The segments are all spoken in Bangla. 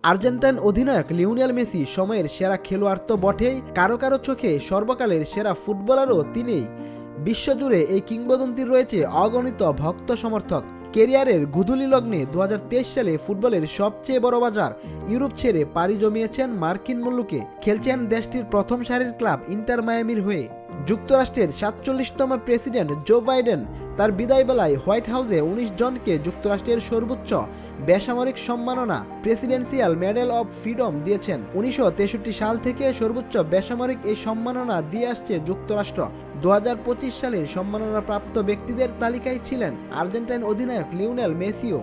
আর্জেন্টাইন অধিনায়ক লিওনেল মেসি সময়ের সেরা খেলোয়াড় তো বটেই, কারো কারো চোখে সর্বকালের সেরা ফুটবলারও তিনিই। বিশ্বজুড়ে এই কিংবদন্তির রয়েছে অগণিত ভক্ত সমর্থক। কেরিয়ারের গুধুলি লগ্নে 2023 সালে ফুটবলের সবচেয়ে বড় বাজার ইউরোপ ছেড়ে পাড়ি জমিয়েছেন মার্কিন মুলুকে। খেলছেন দেশটির প্রথম সারির ক্লাব ইন্টার মায়ামির হয়ে। যুক্তরাষ্ট্রের 47তম প্রেসিডেন্ট জো বাইডেন তার বিদায়বেলায় হোয়াইট হাউসে 19 জনকে যুক্তরাষ্ট্রের সর্বোচ্চ বেসামরিক সম্মাননা প্রেসিডেন্সিয়াল মেডেল অব ফ্রিডম দিয়েছেন। 1963 সাল থেকে সর্বোচ্চ বেসামরিক এই সম্মাননা দিয়ে আসছে যুক্তরাষ্ট্র। 2025 সালের সম্মাননা প্রাপ্ত ব্যক্তিদের তালিকায় ছিলেন আর্জেন্টাইন অধিনায়ক লিওনেল মেসিও।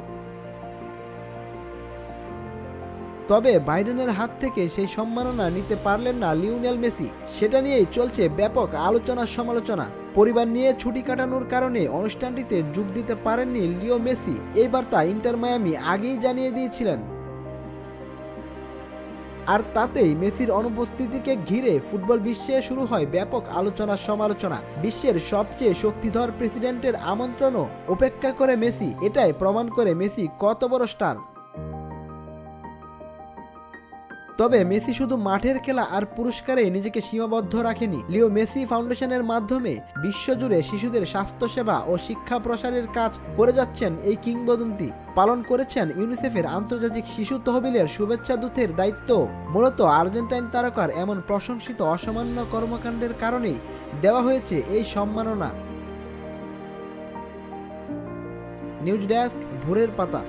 তবে বাইডেনের হাত থেকে সেই সম্মাননা নিতে পারলেন না লিওনেল মেসি। সেটা নিয়েই চলছে ব্যাপক আলোচনা সমালোচনা। পরিবার নিয়ে ছুটি কাটানোর কারণে অনুষ্ঠানটিতে যোগ দিতে পারেননি লিও মেসি। এই বার্তা ইন্টার মায়ামি আগেই জানিয়ে দিয়েছিলেন। আর তাতেই মেসির অনুপস্থিতিকে ঘিরে ফুটবল বিশ্বে শুরু হয় ব্যাপক আলোচনা সমালোচনা। বিশ্বের সবচেয়ে শক্তিধর প্রেসিডেন্টের আমন্ত্রণও উপেক্ষা করে মেসি। এটাই প্রমাণ করে মেসি কত বড় স্টার। তবে মেসি শুধু মাঠের খেলা আর পুরস্কারে নিজেকে সীমাবদ্ধ রাখেনি। লিও মেসি ফাউন্ডেশনের মাধ্যমে বিশ্বজুড়ে শিশুদের স্বাস্থ্যসেবা ও শিক্ষা প্রসারের কাজ করে যাচ্ছেন এই কিংবদন্তি। পালন করেছেন ইউনিসেফের আন্তর্জাতিক শিশু তহবিলের শুভেচ্ছা দূতের দায়িত্ব। মূলত আর্জেন্টাইন তারকার এমন প্রশংসিত অসামান্য কর্মকাণ্ডের কারণেই দেওয়া হয়েছে এই সম্মাননা। নিউজ ডেস্ক, ভোরের পাতা।